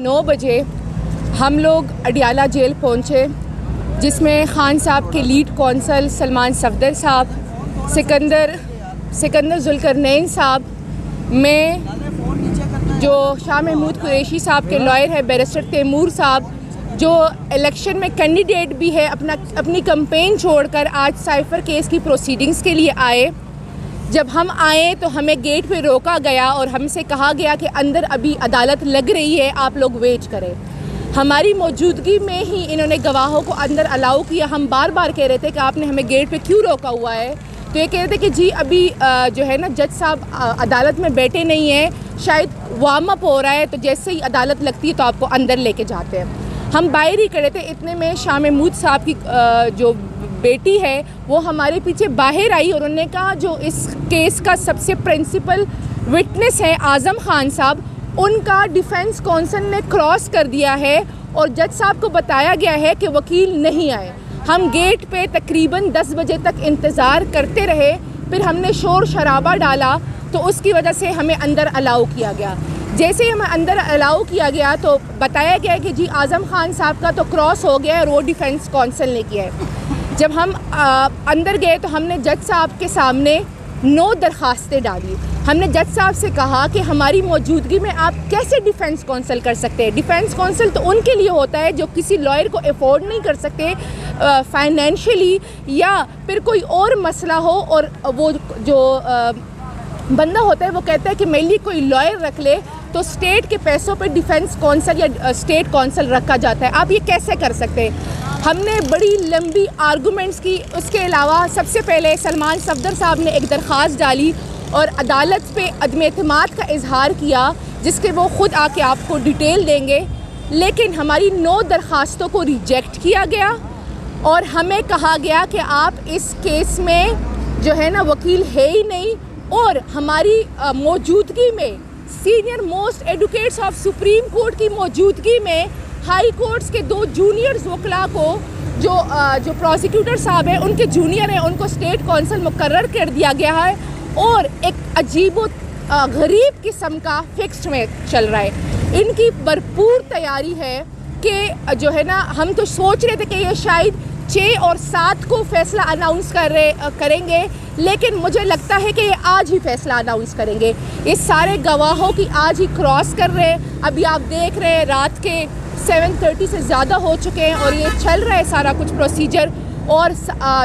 9 बजे हम लोग अडियाला जेल पहुँचे, जिसमें खान साहब के लीड कौंसल सलमान सफदर साहब, सिकंदर जुल्करनैन साहब, मैं जो शाह महमूद कुरैशी साहब के लॉयर है बैरिस्टर तैमूर साहब, जो इलेक्शन में कैंडिडेट भी है, अपनी कैंपेन छोड़कर आज साइफ़र केस की प्रोसीडिंग्स के लिए आए। जब हम आए तो हमें गेट पे रोका गया और हमसे कहा गया कि अंदर अभी अदालत लग रही है, आप लोग वेट करें। हमारी मौजूदगी में ही इन्होंने गवाहों को अंदर अलाउ किया। हम बार बार कह रहे थे कि आपने हमें गेट पे क्यों रोका हुआ है, तो ये कह रहे थे कि जी अभी जो है ना जज साहब अदालत में बैठे नहीं हैं, शायद वार्म अप हो रहा है, तो जैसे ही अदालत लगती है तो आपको अंदर लेके जाते हैं। हम बाहर ही खड़े थे, इतने में शाह महमूद साहब की जो बेटी है वो हमारे पीछे बाहर आई और उन्होंने कहा जो इस केस का सबसे प्रिंसिपल विटनेस है आज़म खान साहब, उनका डिफेंस कौंसल ने क्रॉस कर दिया है और जज साहब को बताया गया है कि वकील नहीं आए। हम गेट पे तकरीबन 10 बजे तक इंतज़ार करते रहे, फिर हमने शोर शराबा डाला तो उसकी वजह से हमें अंदर अलाउ किया गया। जैसे ही हमें अंदर अलाउ किया गया तो बताया गया कि जी आज़म खान साहब का तो क्रॉस हो गया है, रोड डिफेंस कौंसल ने किया है। जब हम अंदर गए तो हमने जज साहब के सामने 9 दरखास्तें डाली। हमने जज साहब से कहा कि हमारी मौजूदगी में आप कैसे डिफेंस कौंसल कर सकते हैं। डिफेंस कौंसल तो उनके लिए होता है जो किसी लॉयर को अफोर्ड नहीं कर सकते फाइनेंशियली, या फिर कोई और मसला हो और वो जो बंदा होता है वो कहता है कि मेरे लिए कोई लॉयर रख ले, तो स्टेट के पैसों पे डिफेंस कौंसल या स्टेट कौंसल रखा जाता है। आप ये कैसे कर सकते हैं। हमने बड़ी लंबी आर्गूमेंट्स की। उसके अलावा सबसे पहले सलमान सफदर साहब ने एक दरख्वास्त डाली और अदालत पे अदम एतमाद का इजहार किया, जिसके वो ख़ुद आके आपको डिटेल देंगे। लेकिन हमारी 9 दरख्वास्तों को रिजेक्ट किया गया और हमें कहा गया कि आप इस केस में जो है ना वकील है ही नहीं, और हमारी मौजूदगी में senior most advocates of supreme court की मौजूदगी में हाई कोर्ट्स के 2 जूनियर्स वकला को जो प्रोसिक्यूटर साहब हैं उनके जूनियर हैं, उनको स्टेट कौंसल मुकर्रर कर दिया गया है और एक अजीब गरीब किस्म का फिक्स्ड में चल रहा है। इनकी भरपूर तैयारी है कि जो है ना, हम तो सोच रहे थे कि ये शायद 6 और 7 को फ़ैसला अनाउंस करेंगे, लेकिन मुझे लगता है कि ये आज ही फ़ैसला अनाउंस करेंगे। इस सारे गवाहों की आज ही क्रॉस कर रहे हैं। अभी आप देख रहे हैं रात के 7:30 से ज़्यादा हो चुके हैं और ये चल रहा है सारा कुछ प्रोसीजर। और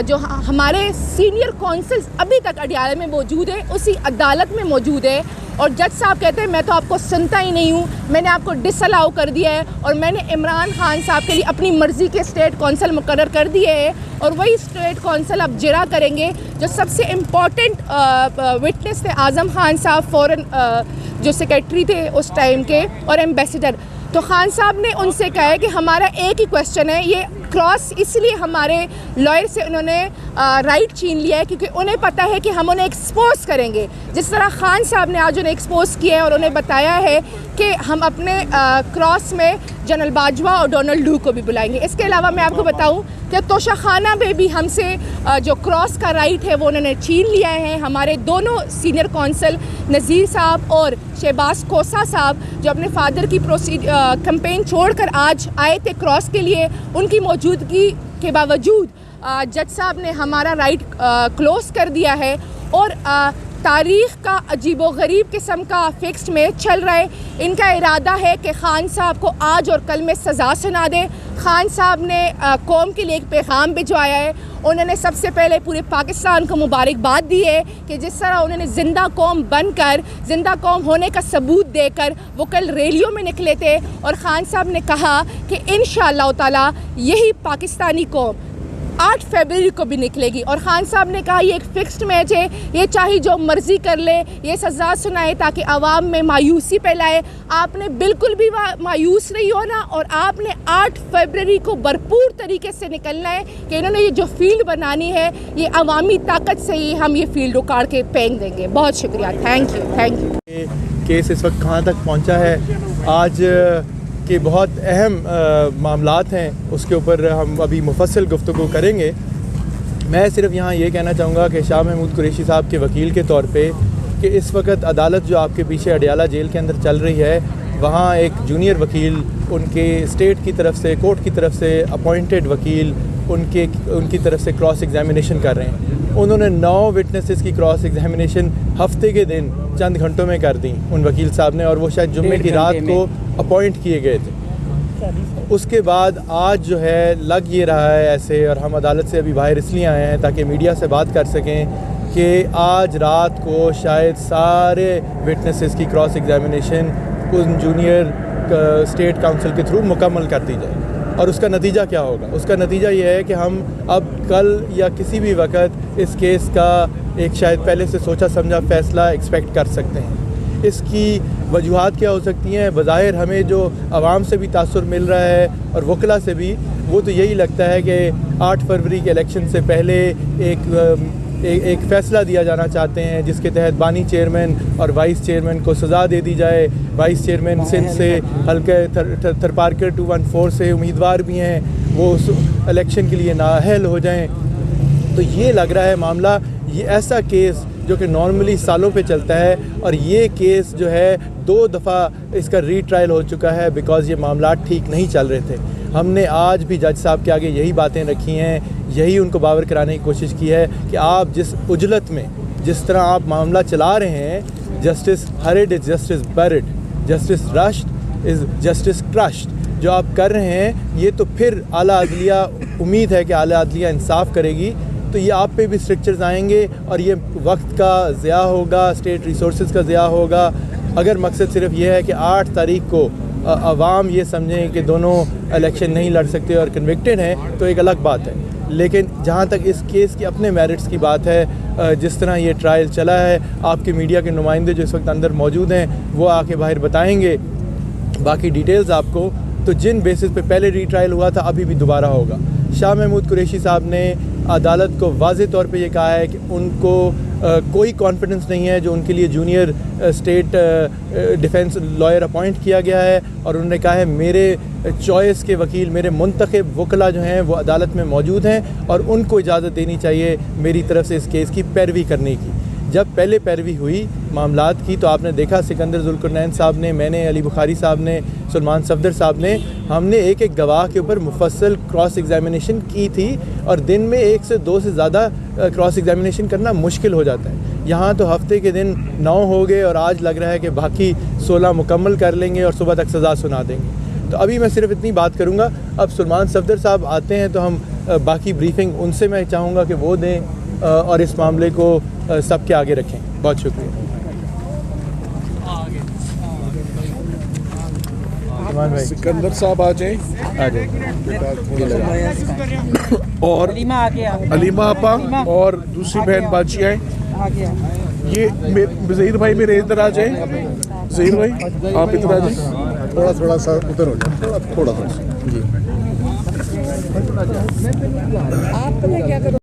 जो हमारे सीनियर कौंसल्स अभी तक अडियाला में मौजूद है, उसी अदालत में मौजूद है, और जज साहब कहते हैं मैं तो आपको सुनता ही नहीं हूँ, मैंने आपको डिसअलाउ कर दिया है और मैंने इमरान खान साहब के लिए अपनी मर्ज़ी के स्टेट कौंसल मुकर्रर कर दिए हैं और वही स्टेट कौंसल अब जिरा करेंगे। जो सबसे इम्पॉर्टेंट विटनेस थे आज़म खान साहब, फ़ॉरेन जो सेक्रेटरी थे उस टाइम के, और एम्बेसडर, तो खान साहब ने उनसे कहा है कि हमारा एक ही क्वेश्चन है। ये क्रॉस इसलिए हमारे लॉयर से उन्होंने राइट छीन लिया है क्योंकि उन्हें पता है कि हम उन्हें एक्सपोज करेंगे, जिस तरह खान साहब ने आज उन्हें एक्सपोज किया है और उन्हें बताया है कि हम अपने क्रॉस में जनरल बाजवा और डोनाल्ड डू को भी बुलाएंगे। इसके अलावा मैं आपको बताऊं कि तोशाखाना में भी हमसे जो क्रॉस का राइट है वो उन्होंने छीन लिया है। हमारे दोनों सीनियर कौंसल नज़ीर साहब और शहबाज कोसा साहब, जो अपने फादर की कैंपेन छोड़कर आज आए थे क्रॉस के लिए, उनकी मौजूदगी के बावजूद जज साहब ने हमारा राइट क्लोज कर दिया है और तारीख़ का अजीबोगरीब किस्म का फिक्स्ड में चल रहा है। इनका इरादा है कि खान साहब को आज और कल में सज़ा सुना दे। खान साहब ने कौम के लिए एक पैगाम भिजवाया है। उन्होंने सबसे पहले पूरे पाकिस्तान को मुबारकबाद दी है कि जिस तरह उन्होंने ज़िंदा कौम बनकर, ज़िंदा कौम होने का सबूत देकर वो कल रैलियों में निकले थे, और ख़ान साहब ने कहा कि इंशाअल्लाह ताला यही पाकिस्तानी कौम 8 फरवरी को भी निकलेगी। और खान साहब ने कहा ये एक फ़िक्स्ड मैच है, ये चाहे जो मर्ज़ी कर ले, ये सज़ा सुनाए ताकि आवाम में मायूसी फैलाए। आपने बिल्कुल भी मायूस नहीं होना और आपने 8 फरवरी को भरपूर तरीके से निकलना है कि इन्होंने ये जो फील्ड बनानी है, ये अवामी ताकत से ही हम ये फील्ड उखाड़ के फेंक देंगे। बहुत शुक्रिया, थैंक यू। केस इस वक्त कहाँ तक पहुँचा है, आज के बहुत अहम मामलात हैं, उसके ऊपर हम अभी मुफस्सल गुफ्तगू करेंगे। मैं सिर्फ यहाँ ये कहना चाहूँगा कि शाह महमूद कुरैशी साहब के वकील के तौर पे कि इस वक्त अदालत जो आपके पीछे अडियाला जेल के अंदर चल रही है, वहाँ एक जूनियर वकील, उनके स्टेट की तरफ से, कोर्ट की तरफ से अपॉइंटेड वकील उनकी तरफ से क्रॉस एग्जामिनेशन कर रहे हैं। उन्होंने 9 विटनेसेस की क्रॉस एग्जामिनेशन हफ्ते के दिन चंद घंटों में कर दी उन वकील साहब ने, और वो शायद जुम्मे की रात को अपॉइंट किए गए थे। उसके बाद आज जो है लग ये रहा है ऐसे, और हम अदालत से अभी बाहर इसलिए आए हैं ताकि मीडिया से बात कर सकें कि आज रात को शायद सारे विटनेसेस की क्रॉस एग्जामिनेशन उन जूनियर स्टेट काउंसिल के थ्रू मुकम्मल कर दी जाए। और उसका नतीजा क्या होगा? उसका नतीजा ये है कि हम अब कल या किसी भी वक्त इस केस का एक शायद पहले से सोचा समझा फ़ैसला एक्सपेक्ट कर सकते हैं। इसकी वजूहात क्या हो सकती हैं? बज़ाहिर हमें जो आवाम से भी तासुर मिल रहा है और वकला से भी, वो तो यही लगता है कि 8 फरवरी के इलेक्शन से पहले एक फ़ैसला दिया जाना चाहते हैं जिसके तहत बानी चेयरमैन और वाइस चेयरमैन को सज़ा दे दी जाए। वाइस चेयरमैन सिंध से हल्के थरपारकर 214 से उम्मीदवार भी हैं, वो उस इलेक्शन के लिए नाअहल हो जाएं। तो ये लग रहा है मामला, ये ऐसा केस जो कि नॉर्मली सालों पे चलता है, और ये केस जो है 2 दफ़ा इसका रीट्रायल हो चुका है बिकॉज़ ये मामला ठीक नहीं चल रहे थे। हमने आज भी जज साहब के आगे यही बातें रखी हैं, यही उनको बावर कराने की कोशिश की है कि आप जिस उजलत में, जिस तरह आप मामला चला रहे हैं, justice hurried is justice buried, justice rushed is justice crushed, जो आप कर रहे हैं, ये तो फिर आला अदलिया, उम्मीद है कि आला अदलिया इंसाफ करेगी, तो ये आप पे भी स्ट्रिक्चर्स आएंगे और ये वक्त का ज़िया होगा, स्टेट रिसोर्सेज का ज़िया होगा। अगर मकसद सिर्फ ये है कि 8 तारीख को अवाम ये समझें कि दोनों इलेक्शन नहीं लड़ सकते और कन्विक्टेड हैं, तो एक अलग बात है। लेकिन जहाँ तक इस केस के अपने मेरिट्स की बात है, जिस तरह ये ट्रायल चला है, आपके मीडिया के नुमाइंदे जो इस वक्त अंदर मौजूद हैं वो आके बाहर बताएंगे बाकी डिटेल्स आपको। तो जिन बेसिस पे पहले रीट्रायल हुआ था, अभी भी दोबारा होगा। शाह महमूद कुरैशी साहब ने अदालत को वाज़ेह तौर पे ये कहा है कि उनको कोई कॉन्फिडेंस नहीं है जो उनके लिए junior state defence lawyer appoint किया गया है, और उन्होंने कहा है मेरे चॉइस के वकील, मेरे मुंतखब वकला जो हैं वो अदालत में मौजूद हैं और उनको इजाज़त देनी चाहिए मेरी तरफ से इस केस की पैरवी करने की। जब पहले पैरवी हुई मामलात की तो आपने देखा सिकंदर जुल्करनैन साहब ने, मैंने, अली बुखारी साहब ने, सलमान सफदर साहब ने, हमने एक एक गवाह के ऊपर मुफस्सल क्रॉस एग्जामिनेशन की थी, और दिन में 1 से 2 से ज़्यादा क्रॉस एग्जामिनेशन करना मुश्किल हो जाता है। यहाँ तो हफ्ते के दिन 9 हो गए और आज लग रहा है कि बाकी 16 मुकम्मल कर लेंगे और सुबह तक सज़ा सुना देंगे। तो अभी मैं सिर्फ इतनी बात करूँगा। अब सलमान सफदर साहब आते हैं तो हम बाकी ब्रीफिंग उनसे मैं चाहूँगा कि वो दें और इस मामले को सबके आगे रखें। बहुत शुक्रिया। सिकंदर साहब आ जाए, और अलीमा आपा और दूसरी बहन बाजी आए। ये ज़हीर भाई मेरे इधर आ जाए, ज़हीर भाई आप इधर आ जाए, थोड़ा सा उधर हो जाए, थोड़ा सा जी।